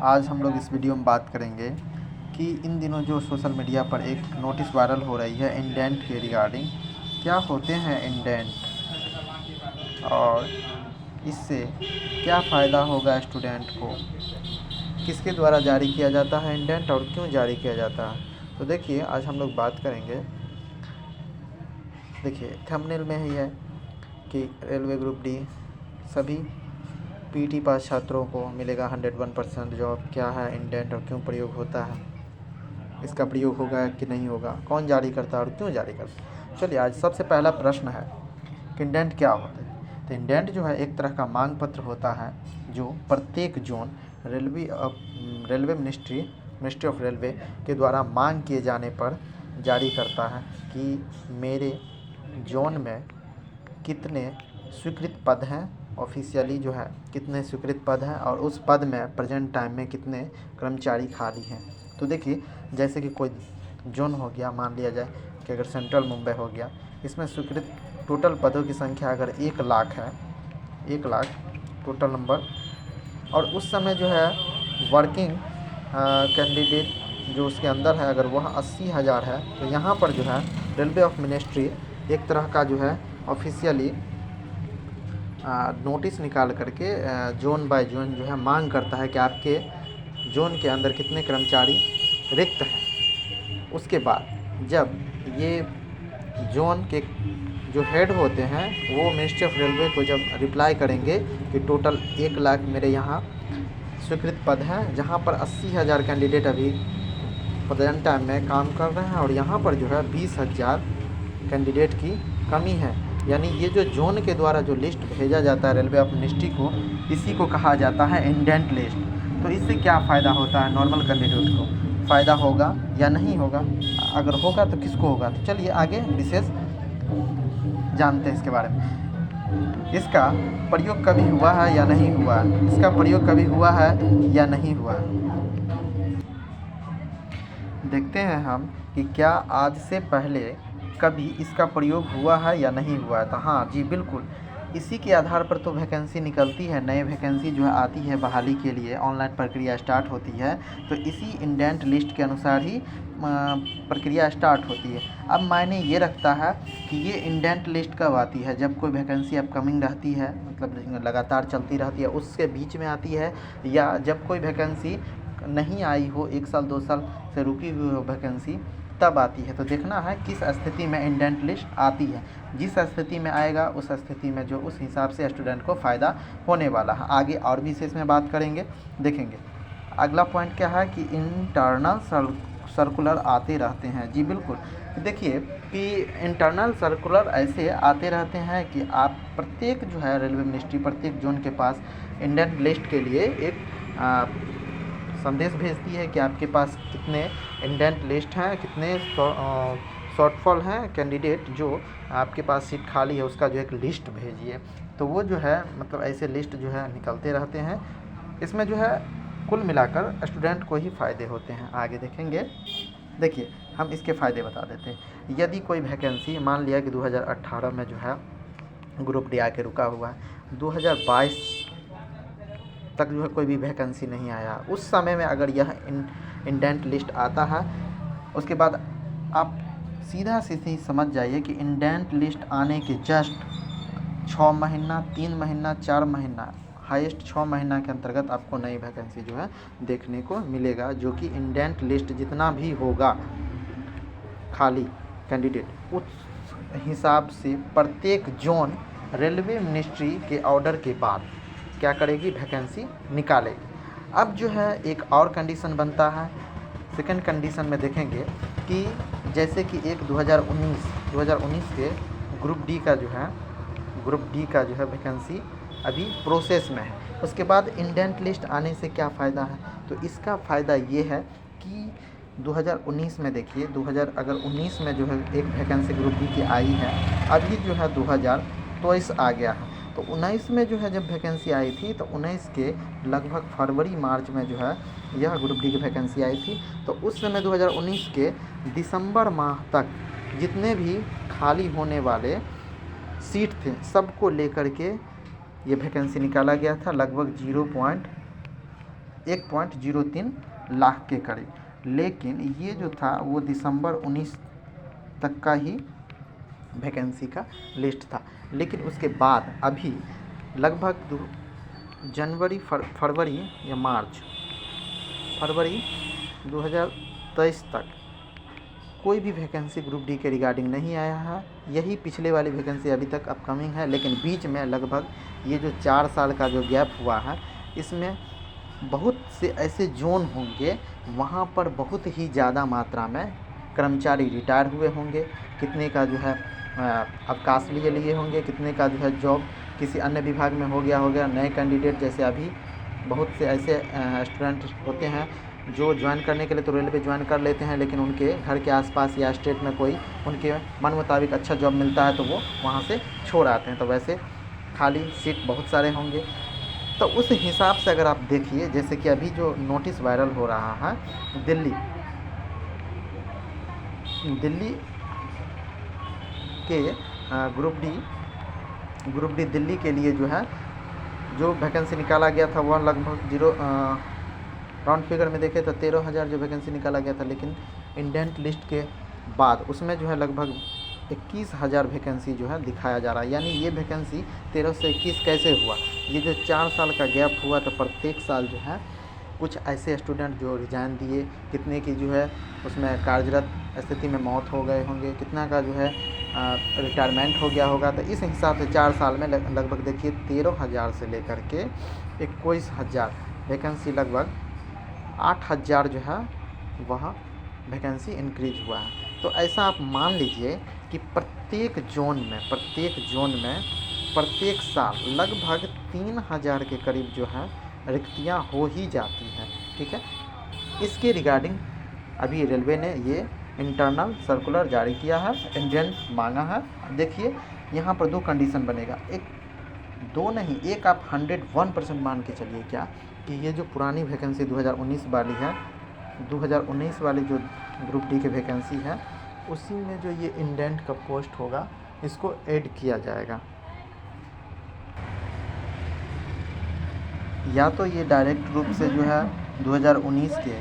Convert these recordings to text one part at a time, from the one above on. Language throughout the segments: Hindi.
आज हम लोग इस वीडियो में बात करेंगे कि इन दिनों जो सोशल मीडिया पर एक नोटिस वायरल हो रही है इंडेंट के रिगार्डिंग। क्या होते हैं इंडेंट और इससे क्या फ़ायदा होगा स्टूडेंट को, किसके द्वारा जारी किया जाता है इंडेंट और क्यों जारी किया जाता है। तो देखिए आज हम लोग बात करेंगे। देखिए थंबनेल में ही है कि रेलवे ग्रुप डी सभी पीटी पास छात्रों को मिलेगा 101% जॉब। क्या है इंडेंट और क्यों प्रयोग होता है, इसका प्रयोग होगा कि नहीं होगा, कौन जारी करता है और क्यों जारी करता है। चलिए आज सबसे पहला प्रश्न है कि इंडेंट क्या होता है। तो इंडेंट जो है एक तरह का मांग पत्र होता है जो प्रत्येक zone railway ministry of railway के द्वारा मांग किए जाने पर जारी करता है कि मेरे जोन में कितने स्वीकृत पद हैं, ऑफिशियली जो है कितने स्वीकृत पद हैं और उस पद में प्रेजेंट टाइम में कितने कर्मचारी खाली हैं। तो देखिए जैसे कि कोई जोन हो गया, मान लिया जाए कि अगर सेंट्रल मुंबई हो गया, इसमें स्वीकृत टोटल पदों की संख्या अगर 1 लाख है, 1 लाख टोटल नंबर, और उस समय जो है वर्किंग कैंडिडेट जो उसके अंदर है अगर वह 80,000 है, तो यहाँ पर जो है रेलवे ऑफ मिनिस्ट्री एक तरह का जो है ऑफिशियली नोटिस निकाल करके जोन बाय जोन जो है मांग करता है कि आपके जोन के अंदर कितने कर्मचारी रिक्त हैं। उसके बाद जब ये जोन के जो हेड होते हैं वो मिनिस्ट्री ऑफ रेलवे को जब रिप्लाई करेंगे कि टोटल 1 लाख मेरे यहाँ स्वीकृत पद हैं, जहाँ पर 80,000 कैंडिडेट अभी प्रेजेंट टाइम में काम कर रहे हैं और यहाँ पर जो है 20,000 कैंडिडेट की कमी है। यानी ये जो जोन के द्वारा जो लिस्ट भेजा जाता है रेलवे ऑफ मिनिस्ट्री को, इसी को कहा जाता है इंडेंट लिस्ट। तो इससे क्या फ़ायदा होता है नॉर्मल कैंडिडेट को, फ़ायदा होगा या नहीं होगा, अगर होगा तो किसको होगा। तो चलिए आगे विशेष जानते हैं इसके बारे में। इसका प्रयोग कभी हुआ है या नहीं हुआ है, इसका प्रयोग कभी हुआ है या नहीं हुआ है। देखते हैं हम कि क्या आज से पहले कभी इसका प्रयोग हुआ है या नहीं हुआ है। तो हाँ जी बिल्कुल, इसी के आधार पर तो वैकेंसी निकलती है, नए वैकेंसी जो है आती है बहाली के लिए, ऑनलाइन प्रक्रिया स्टार्ट होती है। तो इसी इंडेंट लिस्ट के अनुसार ही प्रक्रिया स्टार्ट होती है। अब मायने ये रखता है कि ये इंडेंट लिस्ट कब आती है, जब कोई वैकेंसी अपकमिंग रहती है, मतलब लगातार चलती रहती है, उसके बीच में आती है, या जब कोई वैकेंसी नहीं आई हो, 1 साल 2 साल से रुकी हुई हो वैकेंसी, तब आती है। तो देखना है किस स्थिति में इंडेंट लिस्ट आती है। जिस स्थिति में आएगा उस स्थिति में जो उस हिसाब से स्टूडेंट को फ़ायदा होने वाला है। आगे और भी इसमें बात करेंगे, देखेंगे। अगला पॉइंट क्या है कि इंटरनल सर्कुलर आते रहते हैं। जी बिल्कुल, देखिए कि इंटरनल सर्कुलर ऐसे आते रहते हैं कि आप प्रत्येक जो है रेलवे मिनिस्ट्री प्रत्येक जोन के पास इंडेंट लिस्ट के लिए एक संदेश भेजती है कि आपके पास कितने इंडेंट लिस्ट हैं, कितने शॉर्टफॉल हैं कैंडिडेट, जो आपके पास सीट खाली है उसका जो एक लिस्ट भेजिए। तो वो जो है मतलब ऐसे लिस्ट जो है निकलते रहते हैं। इसमें जो है कुल मिलाकर स्टूडेंट को ही फ़ायदे होते हैं। आगे देखेंगे। देखिए हम इसके फ़ायदे बता देते हैं। यदि कोई वैकेंसी मान लिया कि 2018 में जो है ग्रुप डी आके रुका हुआ है, 2022 तक जो है कोई भी वैकेंसी नहीं आया, उस समय में अगर यह इंडेंट लिस्ट आता है, उसके बाद आप सीधा सीधी समझ जाइए कि इंडेंट लिस्ट आने के जस्ट 6 महीना, 3 महीना, 4 महीना, हाईएस्ट 6 महीना के अंतर्गत आपको नई वैकेंसी जो है देखने को मिलेगा, जो कि इंडेंट लिस्ट जितना भी होगा खाली कैंडिडेट उस हिसाब से प्रत्येक जोन रेलवे मिनिस्ट्री के ऑर्डर के बाद क्या करेगी, वैकेंसी निकालेगी। अब जो है एक और कंडीशन बनता है। सेकंड कंडीशन में देखेंगे कि जैसे कि एक 2019 के ग्रुप डी का जो है वैकेंसी अभी प्रोसेस में है। उसके बाद इंडेंट लिस्ट आने से क्या फ़ायदा है, तो इसका फ़ायदा ये है कि 2019 में देखिए, 2019 में जो है एक वैकेंसी ग्रुप डी की आई है, अभी जो है 2023 आ गया है। तो 19 में जो है जब वैकेंसी आई थी, तो 19 के लगभग फरवरी मार्च में जो है यह ग्रुप डी की वैकेंसी आई थी। तो उस समय 2019 के दिसंबर माह तक जितने भी खाली होने वाले सीट थे सबको लेकर के ये वैकेंसी निकाला गया था। लगभग 1.03 लाख के करीब। लेकिन ये जो था वो दिसंबर 19 तक का ही वैकेंसी का लिस्ट था। लेकिन उसके बाद अभी लगभग फरवरी या फरवरी 2023 तक कोई भी वैकेंसी ग्रुप डी के रिगार्डिंग नहीं आया है। यही पिछले वाली वैकेंसी अभी तक अपकमिंग है। लेकिन बीच में लगभग ये जो 4 साल का जो गैप हुआ है, इसमें बहुत से ऐसे जोन होंगे वहाँ पर बहुत ही ज़्यादा मात्रा में कर्मचारी रिटायर हुए होंगे, कितने का जो है अवकाश लिए होंगे, कितने का जो है जॉब किसी अन्य विभाग में हो गया। नए कैंडिडेट जैसे अभी बहुत से ऐसे स्टूडेंट होते हैं जो ज्वाइन करने के लिए तो रेलवे ज्वाइन कर लेते हैं, लेकिन उनके घर के आसपास या स्टेट में कोई उनके मन मुताबिक अच्छा जॉब मिलता है तो वो वहाँ से छोड़ आते हैं। तो वैसे खाली सीट बहुत सारे होंगे। तो उस हिसाब से अगर आप देखिए, जैसे कि अभी जो नोटिस वायरल हो रहा है दिल्ली के ग्रुप डी दिल्ली के लिए जो है जो वैकेंसी निकाला गया था वह लगभग राउंड फिगर में देखें तो 13,000 जो वैकेंसी निकाला गया था। लेकिन इंडेंट लिस्ट के बाद उसमें जो है लगभग 21,000 वैकेंसी जो है दिखाया जा रहा है। यानी ये वैकेंसी 13 से 21 कैसे हुआ? ये जो 4 साल का गैप हुआ तो प्रत्येक साल जो है कुछ ऐसे स्टूडेंट जो रिजाइन दिए, कितने की जो है उसमें कार्यरत स्थिति में मौत हो गए होंगे, कितना का जो है रिटायरमेंट हो गया होगा। तो इस हिसाब से 4 साल में लगभग देखिए 13,000 से लेकर के 21,000 वैकेंसी, लगभग 8,000 जो है वह वैकेंसी इंक्रीज हुआ है। तो ऐसा आप मान लीजिए कि प्रत्येक जोन में प्रत्येक साल लगभग 3,000 के करीब जो है रिक्तियाँ हो ही जाती हैं। ठीक है, इसके रिगार्डिंग अभी रेलवे ने ये इंटरनल सर्कुलर जारी किया है, इंडेंट मांगा है। देखिए यहाँ पर 2 कंडीशन बनेगा, एक आप 101% मान के चलिए क्या कि ये जो पुरानी वैकेंसी 2019 वाली है, 2019 वाली जो ग्रुप डी की वैकेंसी है उसी में जो ये इंडेंट का पोस्ट होगा इसको ऐड किया जाएगा, या तो ये डायरेक्ट रूप से जो है 2019 के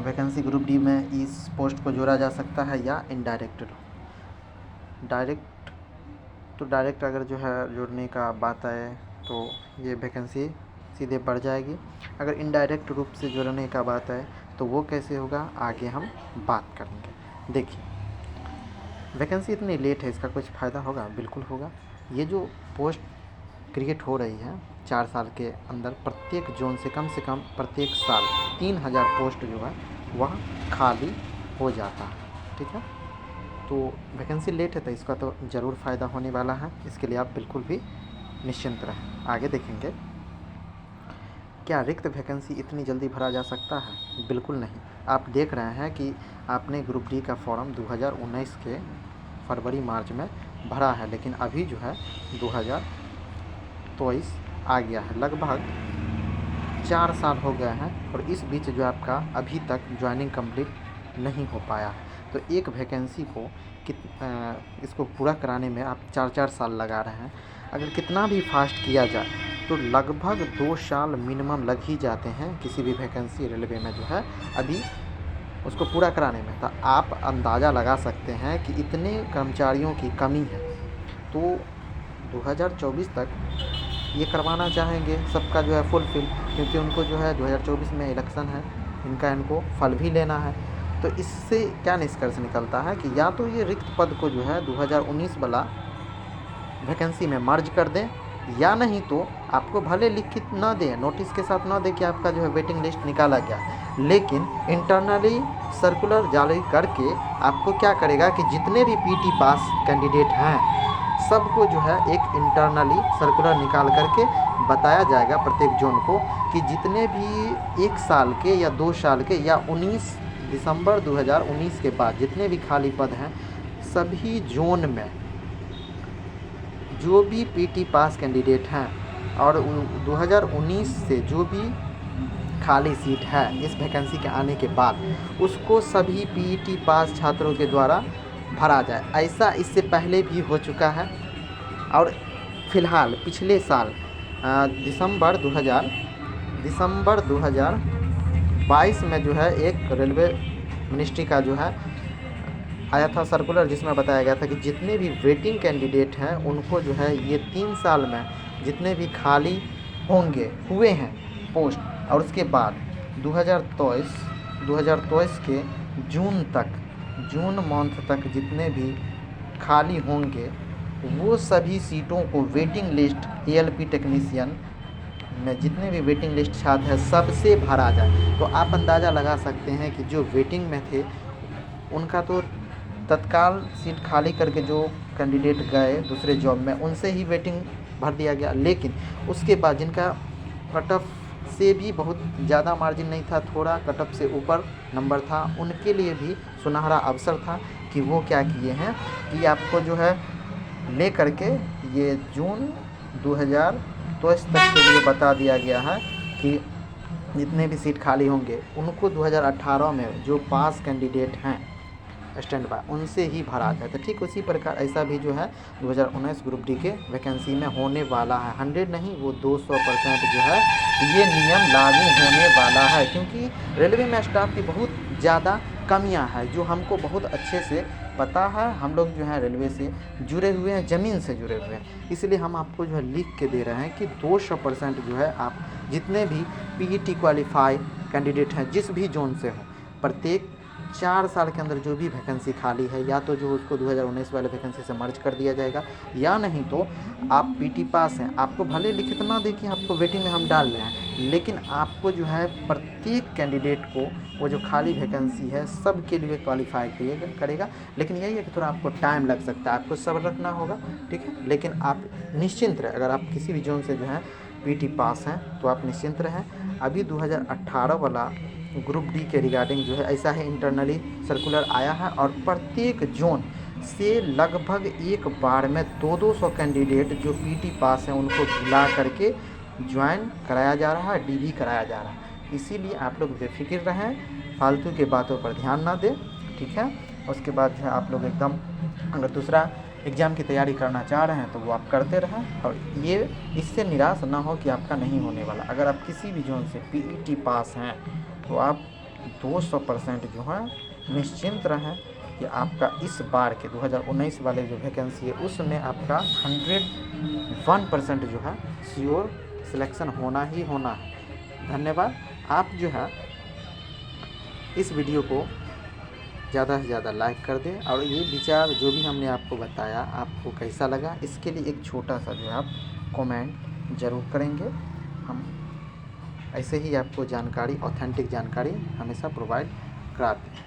वैकेंसी ग्रुप डी में इस पोस्ट को जोड़ा जा सकता है, या इनडायरेक्ट। डायरेक्ट अगर जो है जोड़ने का बात आए तो ये वैकेंसी सीधे बढ़ जाएगी। अगर इनडायरेक्ट रूप से जोड़ने का बात आए तो वो कैसे होगा, आगे हम बात करेंगे। देखिए वैकेंसी इतनी लेट है, इसका कुछ फ़ायदा होगा? बिल्कुल होगा। ये जो पोस्ट क्रिएट हो रही है 4 साल के अंदर, प्रत्येक जोन से कम प्रत्येक साल 3,000 पोस्ट जो है वह खाली हो जाता है। ठीक है, तो वैकेंसी लेट है तो इसका तो ज़रूर फ़ायदा होने वाला है, इसके लिए आप बिल्कुल भी निश्चिंत रहें। आगे देखेंगे, क्या रिक्त वैकेंसी इतनी जल्दी भरा जा सकता है? बिल्कुल नहीं। आप देख रहे हैं कि आपने ग्रुप डी का फॉर्म 2019 के फरवरी मार्च में भरा है, लेकिन अभी जो है 2023 आ गया है, लगभग 4 साल हो गए हैं और इस बीच जो आपका अभी तक ज्वाइनिंग कंप्लीट नहीं हो पाया है। तो एक वैकेंसी को इसको पूरा कराने में आप 4-4 साल लगा रहे हैं। अगर कितना भी फास्ट किया जाए तो लगभग 2 साल मिनिमम लग ही जाते हैं किसी भी वैकेंसी रेलवे में जो है अभी उसको पूरा कराने में। तो आप अंदाज़ा लगा सकते हैं कि इतने कर्मचारियों की कमी है। तो 2024 तक ये करवाना चाहेंगे सबका जो है फुलफिल, क्योंकि उनको जो है 2024 में इलेक्शन है, इनको फल भी लेना है। तो इससे क्या निष्कर्ष निकलता है कि या तो ये रिक्त पद को जो है 2019 वाला वैकेंसी में मर्ज कर दें, या नहीं तो आपको भले लिखित न दें, नोटिस के साथ न दें कि आपका जो है वेटिंग लिस्ट निकाला गया, लेकिन इंटरनली सर्कुलर जारी करके आपको क्या करेगा कि जितने भी पीटी पास कैंडिडेट हैं सबको जो है एक इंटरनली सर्कुलर निकाल करके बताया जाएगा प्रत्येक जोन को कि जितने भी 1 साल के या 2 साल के या 19 दिसंबर 2019 के बाद जितने भी खाली पद हैं सभी जोन में जो भी पीटी पास कैंडिडेट हैं और 2019 से जो भी खाली सीट है इस वैकेंसी के आने के बाद उसको सभी पीटी पास छात्रों के द्वारा भरा जाए। ऐसा इससे पहले भी हो चुका है और फिलहाल पिछले साल दिसंबर दिसंबर 2022 में जो है एक रेलवे मिनिस्ट्री का जो है आया था सर्कुलर, जिसमें बताया गया था कि जितने भी वेटिंग कैंडिडेट हैं उनको जो है ये 3 साल में जितने भी खाली हुए हैं पोस्ट, और उसके बाद 2023 के जून मंथ तक जितने भी खाली होंगे वो सभी सीटों को वेटिंग लिस्ट एएलपी टेक्नीशियन में जितने भी वेटिंग लिस्ट छात्र हैं सबसे भरा जाए। तो आप अंदाज़ा लगा सकते हैं कि जो वेटिंग में थे उनका तो तत्काल सीट खाली करके जो कैंडिडेट गए दूसरे जॉब में उनसे ही वेटिंग भर दिया गया, लेकिन उसके बाद जिनका कट ऑफ से भी बहुत ज़्यादा मार्जिन नहीं था, थोड़ा कट ऑफ से ऊपर नंबर था, उनके लिए भी सुनहरा अवसर था कि वो क्या किए हैं कि आपको जो है ले करके ये जून 2023 तक के लिए बता दिया गया है कि जितने भी सीट खाली होंगे उनको 2018 में जो पास कैंडिडेट हैं स्टैंड बाय उनसे ही भरा जाए। तो ठीक उसी प्रकार ऐसा भी जो है 2019 ग्रुप डी के वैकेंसी में होने वाला है। 100 नहीं वो 200% जो है ये नियम लागू होने वाला है, क्योंकि रेलवे में स्टाफ की बहुत ज़्यादा कमियां हैं जो हमको बहुत अच्छे से पता है। हम लोग जो है रेलवे से जुड़े हुए हैं, ज़मीन से जुड़े हुए हैं, इसलिए हम आपको जो है लिख के दे रहे हैं कि 200% जो है आप जितने भी पीईटी क्वालिफाई कैंडिडेट हैं जिस भी जोन से हो, प्रत्येक 4 साल के अंदर जो भी वैकेंसी खाली है या तो जो उसको 2019 वाले वैकेंसी से मर्ज कर दिया जाएगा, या नहीं तो आप पीटी पास हैं, आपको भले लिखित ना दें कि आपको वेटिंग में हम डाल रहे हैं, लेकिन आपको जो है प्रत्येक कैंडिडेट को वो जो खाली वैकेंसी है सब के लिए क्वालिफाई करेगा। लेकिन यही है कि थोड़ा आपको टाइम लग सकता है, आपको सब्र रखना होगा, ठीक है। लेकिन आप निश्चिंत रहें, अगर आप किसी भी जोन से जो है पीटी पास हैं तो आप निश्चिंत रहें। अभी 2018 वाला ग्रुप डी के रिगार्डिंग जो है ऐसा है इंटरनली सर्कुलर आया है, और प्रत्येक जोन से लगभग एक बार में 200 कैंडिडेट जो पीटी पास हैं उनको बुला करके ज्वाइन कराया जा रहा है, डीबी कराया जा रहा है। इसीलिए आप लोग बेफिक्र रहें, फालतू के बातों पर ध्यान ना दें, ठीक है। उसके बाद जो है आप लोग एकदम अगर दूसरा एग्ज़ाम की तैयारी करना चाह रहे हैं तो वो आप करते रहें, और ये इससे निराश ना हो कि आपका नहीं होने वाला। अगर आप किसी भी जोन से पीईटी पास हैं तो आप 200% जो है निश्चिंत रहें कि आपका इस बार के 2019 वाले जो वैकेंसी है उसमें आपका 101% जो है श्योर सिलेक्शन होना ही होना है। धन्यवाद। आप जो है इस वीडियो को ज़्यादा से ज़्यादा लाइक कर दें, और ये विचार जो भी हमने आपको बताया आपको कैसा लगा इसके लिए एक छोटा सा जो है आप कमेंट ज़रूर करेंगे। हम ऐसे ही आपको जानकारी, ऑथेंटिक जानकारी हमेशा प्रोवाइड कराते हैं।